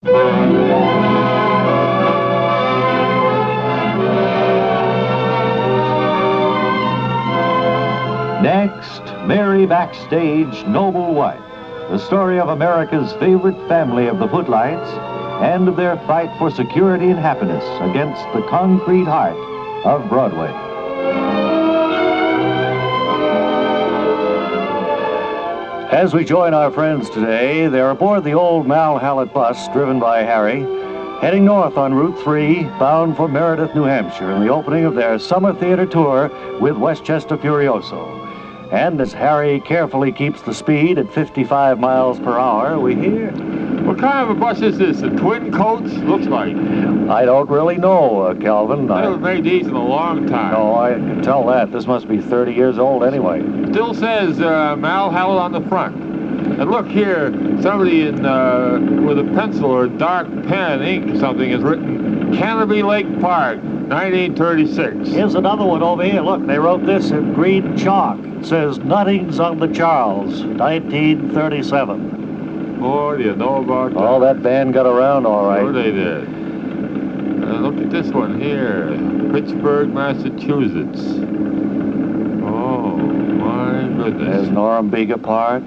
Next, Mary Backstage, Noble Wife, the story of America's favorite family of the Footlights and of their fight for security and happiness against the concrete heart of Broadway. As we join our friends today, they're aboard the old Mal Hallett bus driven by Harry, heading north on Route 3, bound for Meredith, New Hampshire, in the opening of their summer theater tour with Westchester Furioso. And as Harry carefully keeps the speed at 55 miles per hour, we hear... What kind of a bus is this? A twin coach? Looks like. I don't really know, Calvin. I haven't made these in a long time. No, I can tell that. This must be 30 years old anyway. Still says Mal Hallett on the front. And look here, somebody in with a pencil or a dark pen, ink or something, has written Canterbury Lake Park, 1936. Here's another one over here. Look, they wrote this in green chalk. It says, Nuttings on the Charles, 1937. Boy, do you know about that? Oh, that band got around all right. Sure they did. Look at this one here, Pittsburgh, Massachusetts. Oh, my goodness. There's Norumbega Park.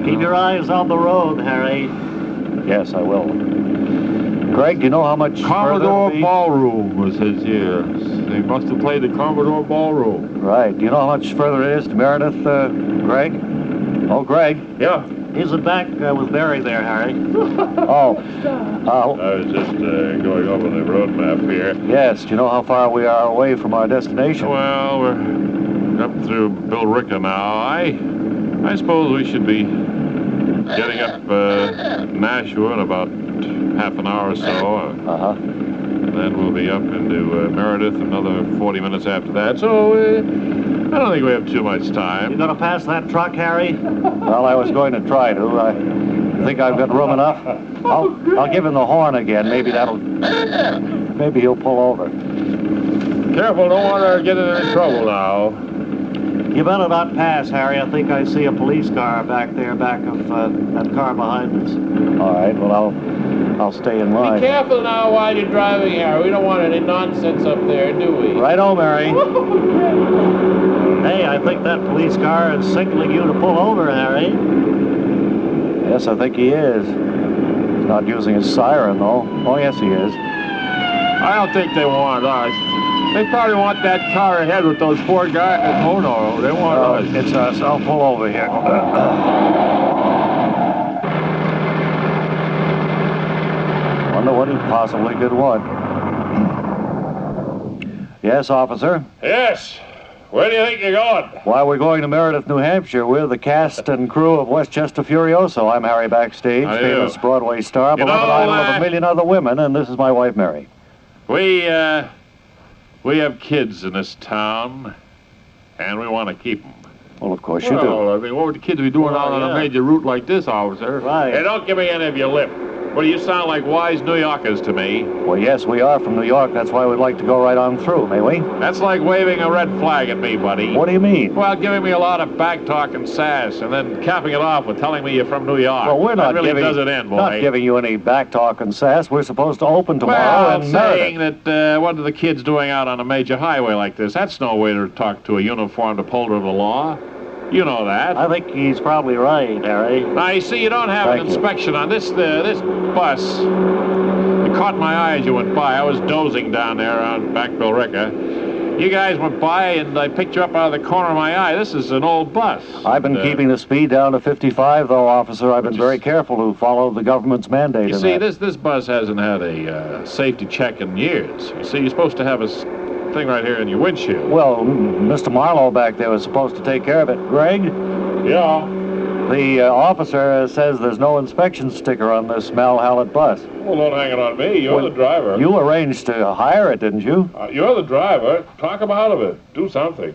Keep your eyes on the road, Harry. Yes, I will. Greg, do you know how much Commodore Ballroom was his year. They must have played the Commodore Ballroom. Right. Do you know how much further it is to Meredith, Greg? Oh, Greg? Yeah. Isn't back with Barry there, Harry? I was just going over the road map here. Yes. Do you know how far we are away from our destination? Well, we're up through Billerica now. I suppose we should be getting up Nashua in about half an hour or so. And then we'll be up into Meredith another 40 minutes after that. So I don't think we have too much time. You gonna pass that truck, Harry? Well, I was going to try to. I think I've got room enough. I'll give him the horn again. Maybe he'll pull over. Careful, don't want to get in any trouble now. You better not pass, Harry. I think I see a police car back there, back of that car behind us. All right, well, I'll stay in line. Be careful now while you're driving, Harry. We don't want any nonsense up there, do we? Right-o, Mary. Hey, I think that police car is signaling you to pull over, Harry. Yes, I think he is. He's not using his siren, though. Oh, yes, he is. I don't think they want us. They probably want that car ahead with those four guys. Oh, no, they want us. It's us. I'll pull over here. Wonder what he possibly could want. Yes, officer? Yes. Where do you think you're going? Why, we're going to Meredith, New Hampshire. We're the cast and crew of Westchester Furioso. I'm Harry Backstage, famous Broadway star, beloved idol of a million other women, and this is my wife, Mary. We have kids in this town, and we want to keep them. Well, of course you do. I mean, what would the kids be doing out on a major route like this, officer? Right. Hey, don't give me any of your lip. Well, you sound like wise New Yorkers to me. Well, yes, we are from New York. That's why we'd like to go right on through, may we? That's like waving a red flag at me, buddy. What do you mean? Well, giving me a lot of back talk and sass, and then capping it off with telling me you're from New York. Well, we're not that really does it in, boy. Not giving you any back talk and sass. We're supposed to open tomorrow. Well, I'm saying that what are the kids doing out on a major highway like this? That's no way to talk to a uniformed upholder of the law. You know that. I think he's probably right, Harry. Now, you see, you don't have an inspection on this bus. It caught my eye as you went by. I was dozing down there on back Billerica. You guys went by, and I picked you up out of the corner of my eye. This is an old bus. I've been keeping the speed down to 55, though, officer. I've been very careful to follow the government's mandate. You see, this bus hasn't had a safety check in years. You see, you're supposed to have a thing right here in your windshield. Well, Mr. Marlowe back there was supposed to take care of it. Greg? Yeah? The officer says there's no inspection sticker on this Mal Hallett bus. Well, don't hang it on me. You're the driver. You arranged to hire it, didn't you? You're the driver. Talk him out of it. Do something.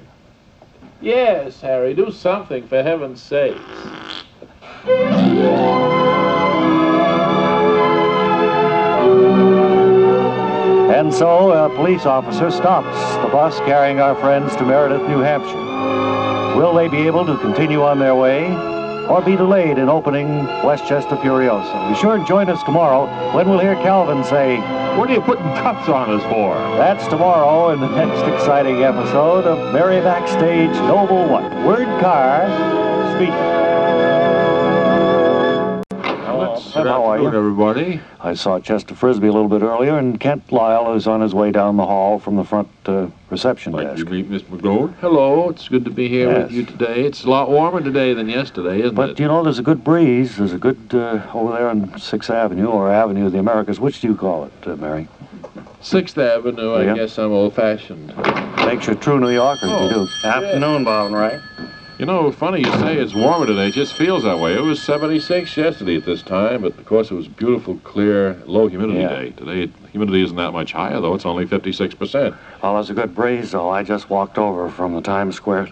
Yes, Harry, do something, for heaven's sakes. And so a police officer stops the bus carrying our friends to Meredith, New Hampshire. Will they be able to continue on their way, or be delayed in opening Westchester Furiosa. Be sure to join us tomorrow when we'll hear Calvin say, What are you putting cuffs on us for? that's tomorrow in the next exciting episode of Merry Backstage Noble What? Word Car speaking. How are you? Everybody. I saw Chester Frisbee a little bit earlier, and Kent Lyle is on his way down the hall from the front reception Like desk. you meet Miss McGold. Hello, it's good to be here Yes. with you today. It's a lot warmer today than yesterday, isn't But, it? you know, there's a good breeze. There's a good, over there on 6th Avenue, or Avenue of the Americas. Which do you call it, Mary? 6th Avenue, I Yeah. guess I'm old-fashioned. Makes you true New Yorkers, you do. Afternoon, Bob and Ray. You know, funny you say it's warmer today. It just feels that way. It was 76 yesterday at this time, but of course it was a beautiful, clear, low humidity Yeah. day. Today, humidity isn't that much higher, though. It's only 56%. Well, there's a good breeze, though. I just walked over from the Times Square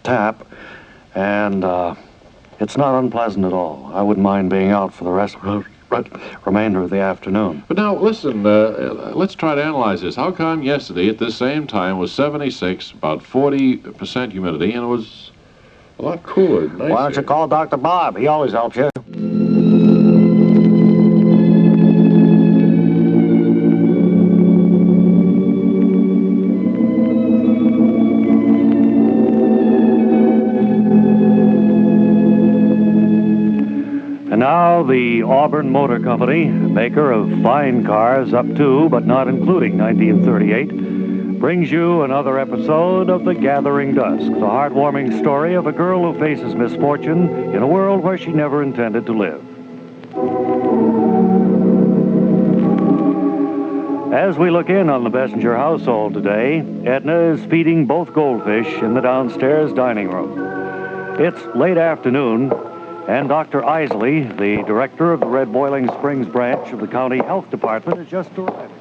tap, and it's not unpleasant at all. I wouldn't mind being out for the remainder of the afternoon. But now, listen, let's try to analyze this. How come yesterday at this same time was 76, about 40% humidity, and it was a lot cooler? Nicer. Why don't you call Dr. Bob? He always helps you. And now the Auburn Motor Company, maker of fine cars up to but not including 1938, brings you another episode of The Gathering Dusk, the heartwarming story of a girl who faces misfortune in a world where she never intended to live. As we look in on the Bessinger household today, Edna is feeding both goldfish in the downstairs dining room. It's late afternoon, and Dr. Isley, the director of the Red Boiling Springs branch of the county health department, has just arrived.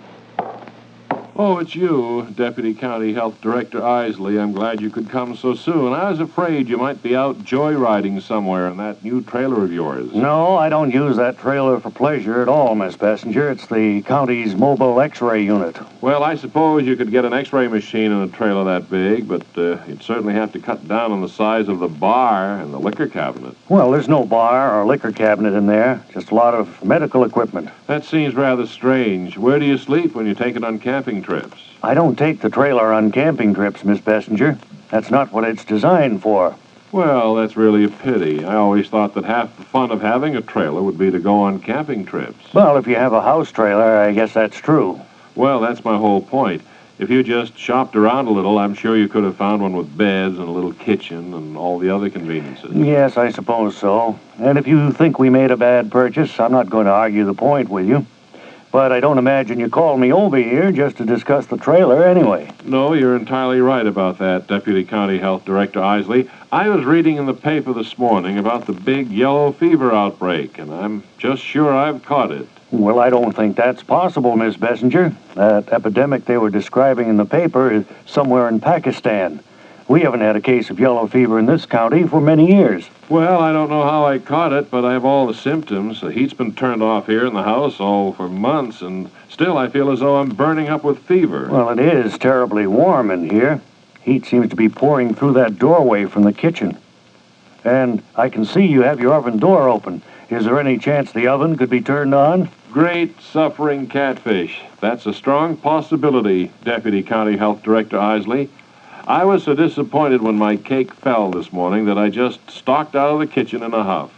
Oh, it's you, Deputy County Health Director Isley. I'm glad you could come so soon. I was afraid you might be out joyriding somewhere in that new trailer of yours. No, I don't use that trailer for pleasure at all, Miss Bessinger. It's the county's mobile X-ray unit. Well, I suppose you could get an X-ray machine in a trailer that big, but you'd certainly have to cut down on the size of the bar and the liquor cabinet. Well, there's no bar or liquor cabinet in there, just a lot of medical equipment. That seems rather strange. Where do you sleep when you take it on camping trips? I don't take the trailer on camping trips, Miss Bessinger. That's not what it's designed for. Well, that's really a pity. I always thought that half the fun of having a trailer would be to go on camping trips. Well, if you have a house trailer, I guess that's true. Well, that's my whole point. If you just shopped around a little, I'm sure you could have found one with beds and a little kitchen and all the other conveniences. Yes, I suppose so. And if you think we made a bad purchase, I'm not going to argue the point with you. But I don't imagine you called me over here just to discuss the trailer anyway. No, you're entirely right about that, Deputy County Health Director Isley. I was reading in the paper this morning about the big yellow fever outbreak, and I'm just sure I've caught it. Well, I don't think that's possible, Miss Bessinger. That epidemic they were describing in the paper is somewhere in Pakistan. We haven't had a case of yellow fever in this county for many years. Well, I don't know how I caught it, but I have all the symptoms. The heat's been turned off here in the house for months, and still I feel as though I'm burning up with fever. Well, it is terribly warm in here. Heat seems to be pouring through that doorway from the kitchen. And I can see you have your oven door open. Is there any chance the oven could be turned on? Great suffering catfish. That's a strong possibility, Deputy County Health Director Isley. I was so disappointed when my cake fell this morning that I just stalked out of the kitchen in a huff.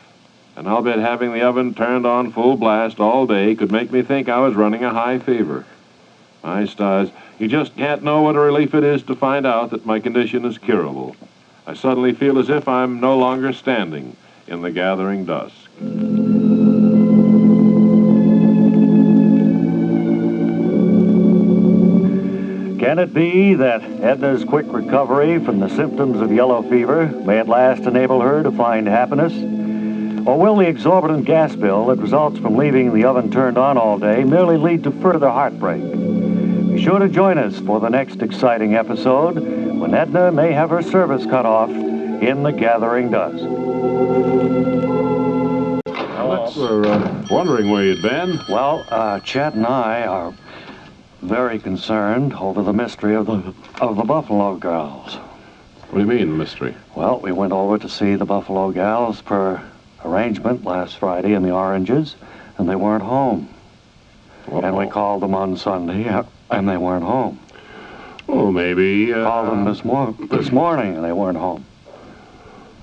And I'll bet having the oven turned on full blast all day could make me think I was running a high fever. My stars, you just can't know what a relief it is to find out that my condition is curable. I suddenly feel as if I'm no longer standing in the gathering dusk. Can it be that Edna's quick recovery from the symptoms of yellow fever may at last enable her to find happiness? Or will the exorbitant gas bill that results from leaving the oven turned on all day merely lead to further heartbreak? Be sure to join us for the next exciting episode when Edna may have her service cut off in the gathering dusk. We're wondering where you'd been. Well, Chet and I are very concerned over the mystery of the Buffalo Gals. What do you mean, mystery? Well, we went over to see the Buffalo Gals per arrangement last Friday in the Oranges, and they weren't home. And we called them on Sunday, and they weren't home. Oh, maybe... Called them this morning, and they weren't home.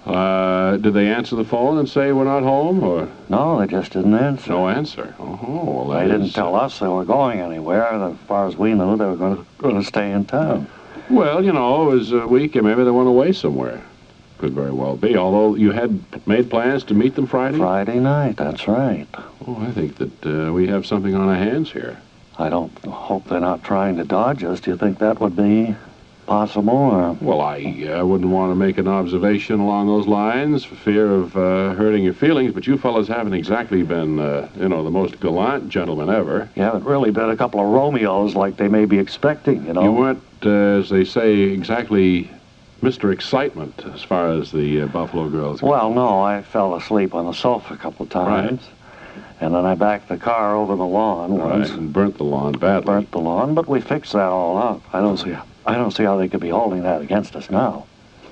Did they answer the phone and say we're not home, or...? No, they just didn't answer. No answer? Oh, well, They didn't tell us they were going anywhere. As far as we knew, they were going to stay in town. Well, you know, it was a week, and maybe they went away somewhere. Could very well be, although you had made plans to meet them Friday? Friday night, that's right. Oh, I think that we have something on our hands here. I don't hope they're not trying to dodge us. Do you think that would be possible, or...? Well, I wouldn't want to make an observation along those lines for fear of hurting your feelings, but you fellas haven't exactly been, the most gallant gentlemen ever. You haven't really been a couple of Romeos like they may be expecting, you know. You weren't, as they say, exactly Mr. Excitement as far as the Buffalo girls go. Well, no, I fell asleep on the sofa a couple of times. Right. And then I backed the car over the lawn once. Right, and burnt the lawn badly. Burnt the lawn, but we fixed that all up. I don't see how they could be holding that against us now.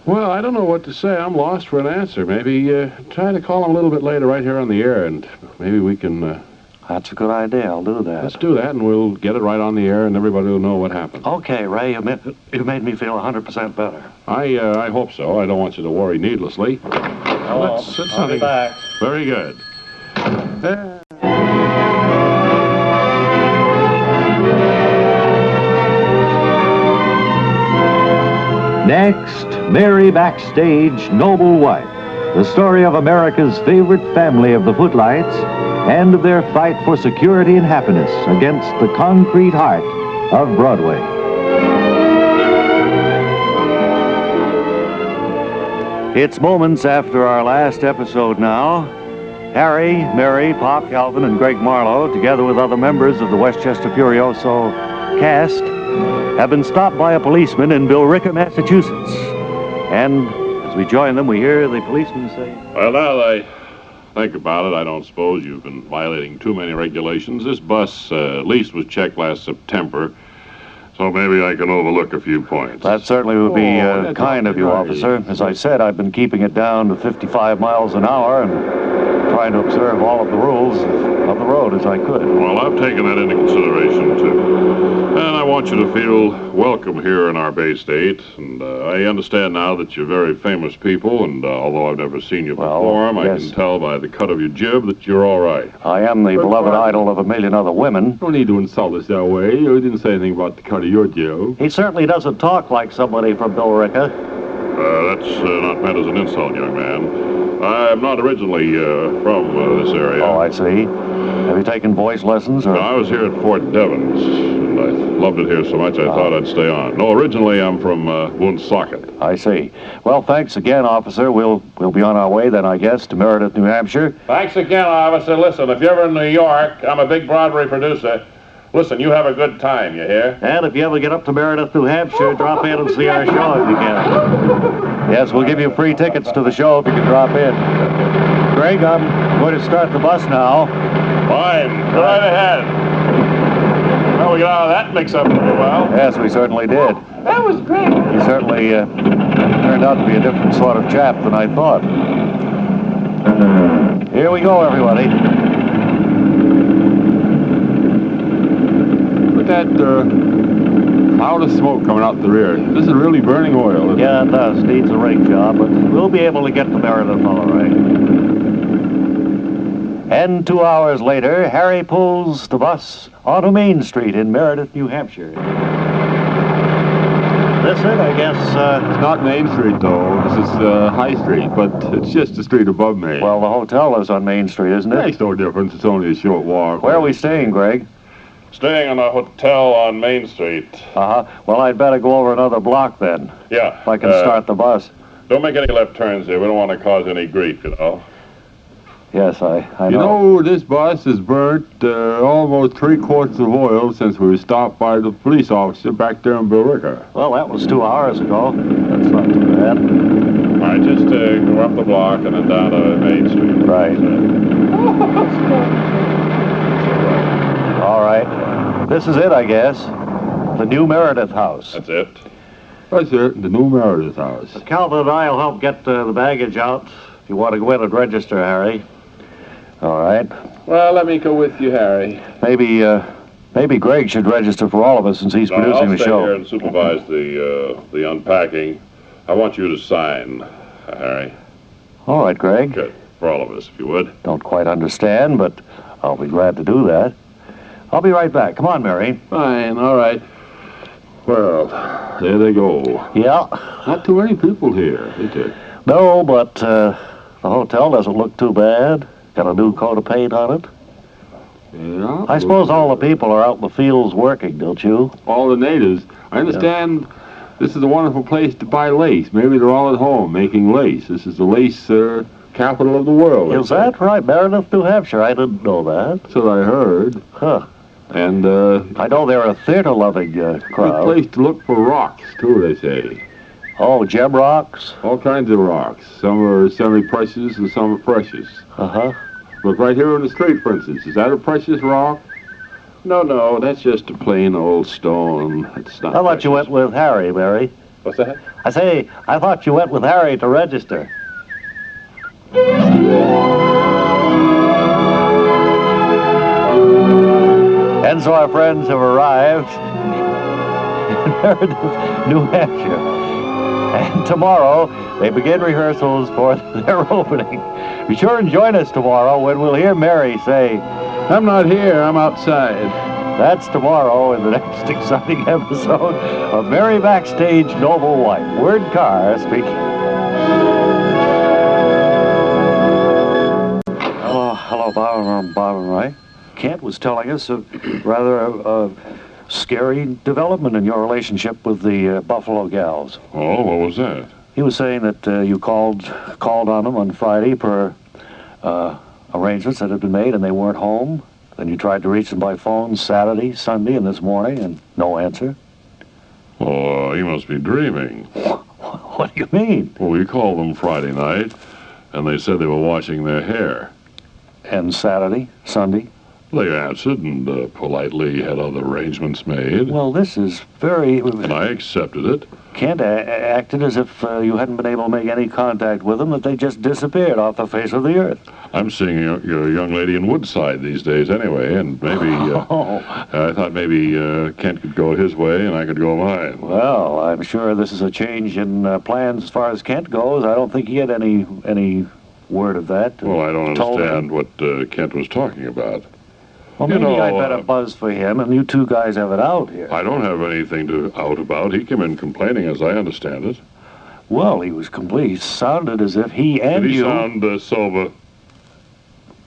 Well, I don't know what to say. I'm lost for an answer. Maybe try to call them a little bit later right here on the air, and maybe we can... That's a good idea. I'll do that. Let's do that, and we'll get it right on the air, and everybody will know what happened. Okay, Ray, you made me feel 100% better. I hope so. I don't want you to worry needlessly. I'll be back. Very good. Next, Mary Backstage, Noble Wife. The story of America's favorite family of the Footlights and of their fight for security and happiness against the concrete heart of Broadway. It's moments after our last episode now. Harry, Mary, Pop, Calvin, and Greg Marlowe, together with other members of the Westchester Furioso cast, have been stopped by a policeman in Billerica, Massachusetts. And as we join them, we hear the policeman say, Well, now that I think about it, I don't suppose you've been violating too many regulations. This bus at least was checked last September, so maybe I can overlook a few points. That certainly would be kind of you, officer. As I said, I've been keeping it down to 55 miles an hour and trying to observe all of the rules of the road as I could. Well, I've taken that into consideration, too. And I want you to feel welcome here in our Bay State. And I understand now that you're very famous people, and although I've never seen you perform, I can tell by the cut of your jib that you're all right. I am the beloved idol of a million other women. No need to insult us that way. You didn't say anything about the cut of your jib. He certainly doesn't talk like somebody from Billerica. That's not meant as an insult, young man. I'm not originally from this area. Oh, I see. Have you taken voice lessons? Or? No, I was here at Fort Devens, and I loved it here so much I thought I'd stay on. No, originally I'm from Woonsocket. I see. Well, thanks again, officer. We'll be on our way then, I guess, to Meredith, New Hampshire. Thanks again, officer. Listen, if you're ever in New York, I'm a big Broadway producer. Listen, you have a good time, you hear? And if you ever get up to Meredith, New Hampshire, drop in and see our show if you can. Yes, we'll give you free tickets to the show if you can drop in. Greg, I'm going to start the bus now. Fine. Go right ahead. Well, we got out of that mix-up pretty well. Yes, we certainly did. That was great. He certainly turned out to be a different sort of chap than I thought. Here we go, everybody. Look at that cloud of smoke coming out the rear. This is really burning oil. Yeah, it does. Needs a rake job, but we'll be able to get to Meredith all right. And 2 hours later, Harry pulls the bus onto Main Street in Meredith, New Hampshire. This it, I guess. It's not Main Street, though. This is High Street, but it's just the street above me. Well, the hotel is on Main Street, isn't it? Makes no difference. It's only a short walk. Where are we staying, Greg? Staying in a hotel on Main Street. Uh-huh. Well, I'd better go over another block then. Yeah. If I can start the bus. Don't make any left turns here. We don't want to cause any grief, you know. Yes, I know. You know, this bus has burnt almost 3 quarts of oil since we were stopped by the police officer back there in Billerica. Well, that was 2 hours ago. That's not too bad. All right, just go up the block and then down to Main Street. Right. All right. This is it, I guess. The new Meredith house. That's it. That's it, the new Meredith house. Calvin and I will help get the baggage out you want to go in and register, Harry. All right. Well, let me go with you, Harry. Maybe Greg should register for all of us since he's producing I'll the stay show. here and supervise the unpacking. I want you to sign, Harry. All right, Greg. Good. For all of us, if you would. Don't quite understand, but I'll be glad to do that. I'll be right back. Come on, Mary. Fine, all right. Well, there they go. Yeah. Not too many people here, is there? No, but the hotel doesn't look too bad. Got a new coat of paint on it. Yeah. I suppose all the people are out in the fields working, don't you? All the natives. I understand this is a wonderful place to buy lace. Maybe they're all at home making lace. This is the lace capital of the world. Is that right? Meredith, New Hampshire. I didn't know that. That's what I heard. Huh. And I know they're a theater-loving good crowd. place to look for rocks, too, they say. Oh, gem rocks? All kinds of rocks. Some are semi-precious and some are precious. Uh-huh. Look, right here on the street, for instance. Is that a precious rock? No, that's just a plain old stone. It's not I thought you went with Harry, Mary. What's that? I say, I thought you went with Harry to register. And so our friends have arrived in Meredith, New Hampshire. And tomorrow, they begin rehearsals for their opening. Be sure and join us tomorrow when we'll hear Mary say, I'm not here, I'm outside. that's tomorrow in the next exciting episode of Mary Backstage Noble Wife. Word Carr speaking. Hello, Bob and Ray. Kent was telling us a rather scary development in your relationship with the Buffalo Gals. Oh, what was that? He was saying that you called on them on Friday per arrangements that had been made, and they weren't home. Then you tried to reach them by phone Saturday, Sunday, and this morning, and no answer. Oh, he must be dreaming. What do you mean? Well, we called them Friday night, and they said they were washing their hair. And Saturday, Sunday? They answered and politely had other arrangements made. Well, this is very... And I accepted it. Kent acted as if you hadn't been able to make any contact with them, that they just disappeared off the face of the earth. I'm seeing your young lady in Woodside these days anyway, and maybe... I thought maybe Kent could go his way and I could go mine. Well, I'm sure this is a change in plans as far as Kent goes. I don't think he had any word of that. Well, I don't understand what Kent was talking about. Well, maybe I'd better buzz for him, and you two guys have it out here. I don't have anything to out about. He came in complaining, as I understand it. Well, he was complete. He sounded as if he and Did he you... sound sober?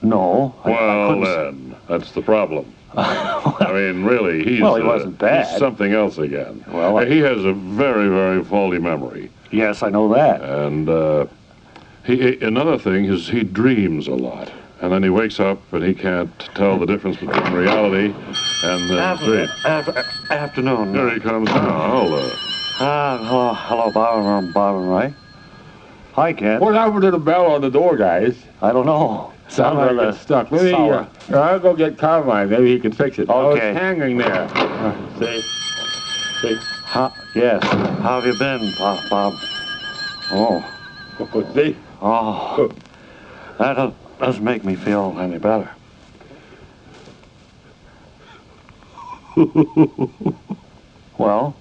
No. Well, then, that's the problem. I mean, really, he's... Well, he wasn't bad. He's something else again. Well, he has a very, very faulty memory. Yes, I know that. And another thing is he dreams a lot. And then he wakes up and he can't tell the difference between reality and the dream. Afternoon. Here he comes now. Hello, Bob and Ray. Hi, Kent. What happened to the bell on the door, guys? I don't know. Sounds like it's stuck. Maybe I'll go get Carmine. Maybe he can fix it. Okay. Oh, it's hanging there. See? Yes. How have you been, Bob? Oh. See? Oh. That doesn't make me feel any better. Well,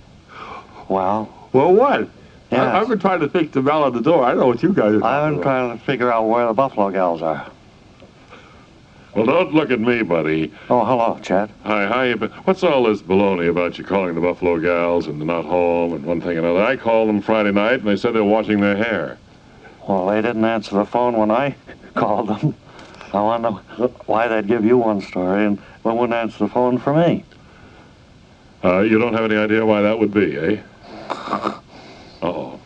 Well, what? Yes. I've been trying to fix the bell on the door. I know what you guys are I've been trying to figure out where the Buffalo Gals are. Well, don't look at me, buddy. Oh, hello, Chad. Hi, how you been? What's all this baloney about you calling the Buffalo Gals and they're not home and one thing and another? I called them Friday night and they said they were washing their hair. Well, they didn't answer the phone when I called them. I wonder why they'd give you one story and wouldn't answer the phone for me. You don't have any idea why that would be, eh? Uh-oh.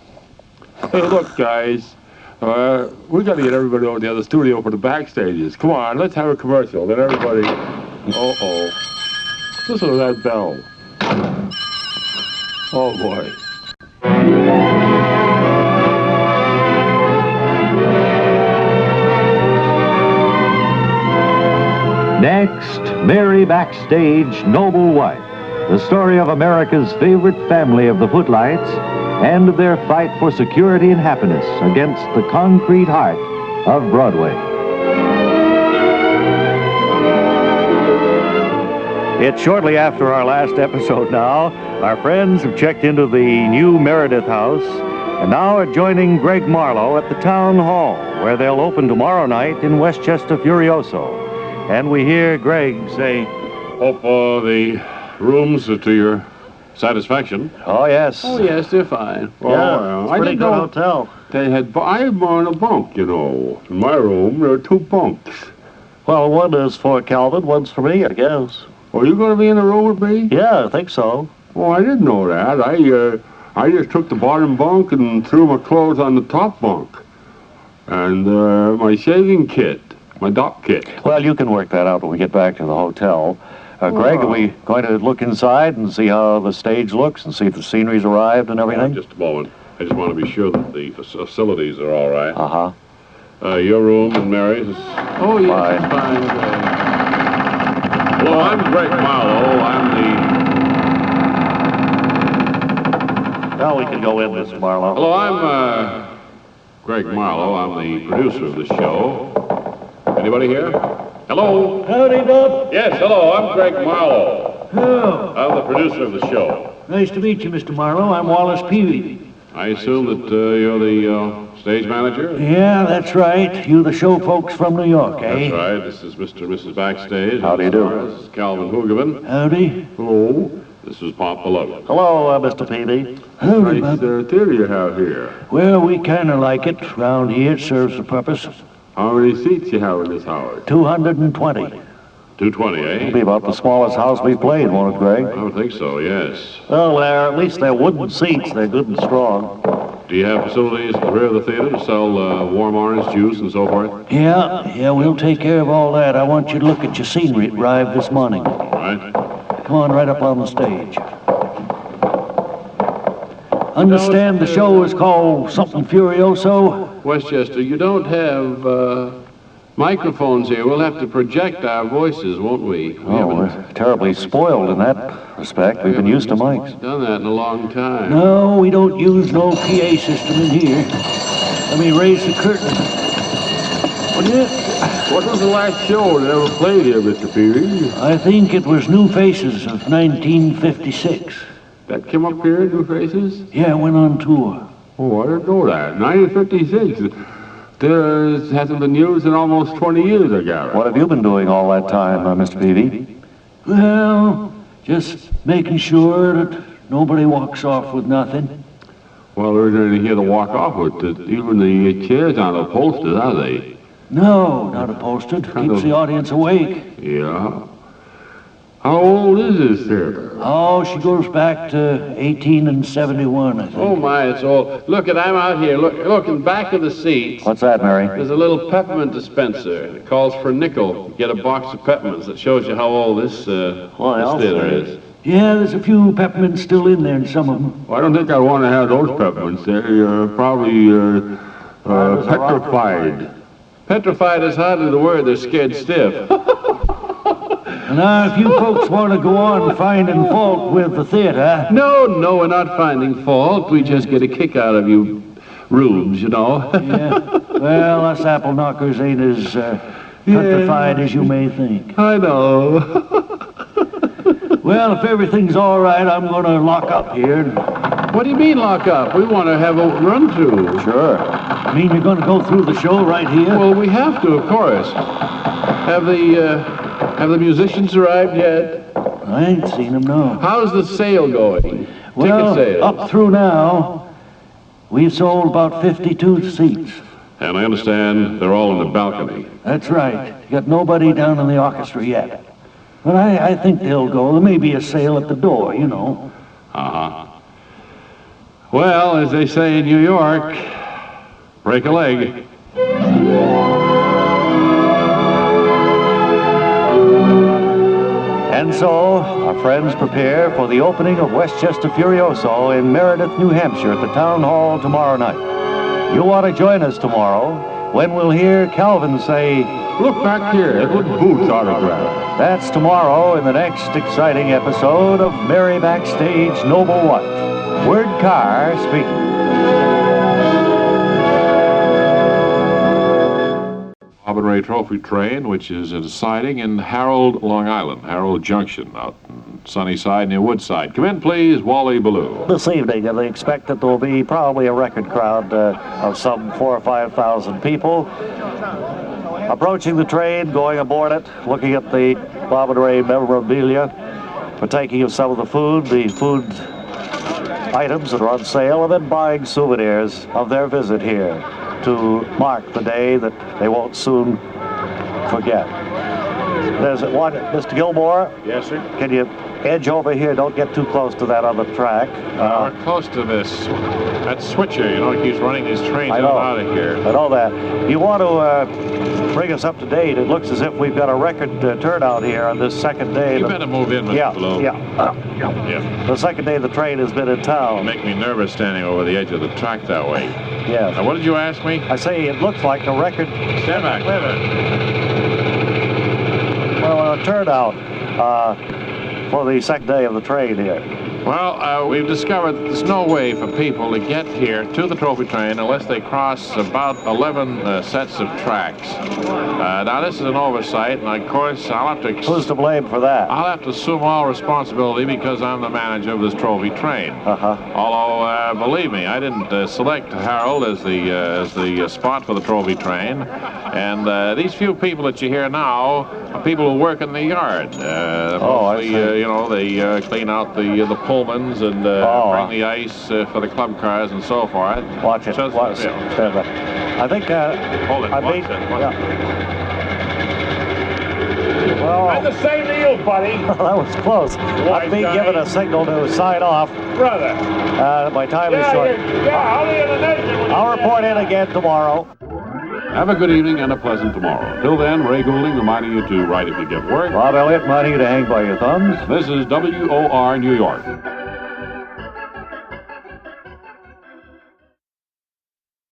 Hey, look, guys. We got to get everybody over to the other studio for the backstages. Come on, let's have a commercial. Then everybody... Uh-oh. Listen to that bell. Oh, boy. Next, Mary Backstage, Noble Wife. The story of America's favorite family of the Footlights and their fight for security and happiness against the concrete heart of Broadway. It's shortly after our last episode now. Our friends have checked into the new Meredith house and now are joining Greg Marlowe at the town hall, where they'll open tomorrow night in Westchester Furioso. And we hear Greg say, Hope the rooms are to your satisfaction. "Oh, yes. Oh, yes, they're fine. Yeah, it's a pretty good hotel. They had, I'm on a bunk, you know. In my room, there are 2 bunks. Well, one is for Calvin, one's for me, I guess. Are you going to be in the room with me? Yeah, I think so. Oh, I didn't know that. I just took the bottom bunk and threw my clothes on the top bunk. And my shaving kit, my dock kit. Well, you can work that out when we get back to the hotel. Greg, are we going to look inside and see how the stage looks and see if the scenery's arrived and everything? Just a moment. I just want to be sure that the facilities are all right. Uh-huh. Your room and Mary's is... Oh, yes, Fine. it's fine. Okay. Hello, I'm Greg Marlowe. Well, we can go in, Mr. Marlowe. Hello, I'm Greg Marlowe. I'm the producer of the show. Anybody here? Hello? Howdy, Bob. Yes, hello, I'm Greg Marlowe. Oh, I'm the producer of the show. nice to meet you, Mr. Marlowe. I'm Wallace Peavy. I assume that you're the stage manager? Yeah, that's right. You the show folks from New York, eh? That's right. This is Mr. and Mrs. Backstage. How do you do? This is Calvin Hoogerman. Howdy. Hello. This is Pop Ballou. Hello, Mr. Peavy. Howdy, Nice Bob. theater you have here. Well, we kind of like it. Round here, it serves the purpose. How many seats you have in this house? 220. 220, It'll eh? be about the smallest house we've played, won't it, Greg? I would think so, yes. Well, at least they're wooden seats. They're good and strong. Do you have facilities at the rear of the theater to sell warm orange juice and so forth? Yeah, we'll take care of all that. I want you to look at your scenery. It arrived this morning. All right. Come on right up on the stage. Understand the show is called something Furioso? Westchester, you don't have microphones here. We'll have to project our voices, won't we? Oh, we're terribly spoiled in that respect. We've been used to mics. Done that in a long time. No, we don't use no PA system in here. Let me raise the curtain. What was the last show that ever played here, Mr. Peavy? I think it was New Faces of 1956. That came up here, New Faces? Yeah, went on tour. Oh, I didn't know that. 1956. There hasn't been used in almost 20 years, I gather. What have you been doing all that time, Mr. Peavy? Well, just making sure that nobody walks off with nothing. Well, there isn't anything here to walk off with. Even the chairs aren't upholstered, are they? No, not upholstered. Keeps the audience awake. Yeah. How old is this theater? Oh, she goes back to 1871, I think. Oh, my, it's all... Look, I'm out here. Look, in back of the seats, What's that, Mary? there's a little peppermint dispenser. It calls for a nickel. Get a box of peppermints. That shows you how old this theater is. Yeah, there's a few peppermints still in there in some of them. Well, I don't think I want to have those peppermints. They're probably petrified. Petrified is hardly the word. They're scared stiff. Now, if you folks want to go on finding fault with the theater... No, we're not finding fault. We just get a kick out of you rubes, you know. Yeah, well, us apple knockers ain't as petrified as you may think. I know. Well, if everything's all right, I'm going to lock up here. What do you mean lock up? We want to have a run-through. Sure. I mean, you're going to go through the show right here? Well, we have to, of course. Have the musicians arrived yet? I ain't seen them, no. How's the sale going? Well, Ticket sales? up through now, we've sold about 52 seats. And I understand they're all in the balcony. That's right. You got nobody down in the orchestra yet. But I think they'll go. There may be a sale at the door, you know. Uh-huh. Well, as they say in New York, break a leg. And so, our friends prepare for the opening of Westchester Furioso in Meredith, New Hampshire at the Town Hall tomorrow night. You want to join us tomorrow when we'll hear Calvin say, Look back here. That was Boots' autograph. that's tomorrow in the next exciting episode of Merry Backstage Noble Wife. Word Carr speaking. Bob and Ray Trophy train, which is at a siding in Harold, Long Island, Harold Junction, out in Sunnyside near Woodside. Come in, please, Wally, Ballou. This evening, and they expect that there will be probably a record crowd of some 4,000 or 5,000 people approaching the train, going aboard it, looking at the Bob and Ray memorabilia, partaking of some of the food items that are on sale, and then buying souvenirs of their visit here to mark the day that they won't soon forget. There's one, Mr. Gilmore. Yes, sir. Can you edge over here? Don't get too close to that other track. We're close to that switcher, you know, he keeps running these trains I in know. and out of here. I know that. You want to bring us up to date. It looks as if we've got a record turnout here on this second day. You better move in, Mr. Ballou. Yeah. The second day the train has been in town. Make me nervous standing over the edge of the track that way. Yes. Now, what did you ask me? I say it looks like a record. Stand back. Wait a minute. Well, a turnout for the second day of the train here. Well, we've discovered that there's no way for people to get here to the trophy train unless they cross about 11 sets of tracks. Now, this is an oversight, and of course, I'll have to... Who's to blame for that? I'll have to assume all responsibility because I'm the manager of this trophy train. Although, believe me, I didn't select Harold as the spot for the trophy train. And these few people that you hear now are people who work in the yard. Mostly, you know, they clean out the Pullmans and bring the ice for the club cars and so forth. Watch it. Just, Watch it. I think hold it. I Watch mean, it. Well, I'm the same to you, buddy. that was close. I'm being given a signal to sign off. Brother. My time is short. I'll report in again tomorrow. Have a good evening and a pleasant tomorrow. Till then, Ray Goulding reminding you to write if you get work. Bob Elliott reminding you to hang by your thumbs. This is WOR New York.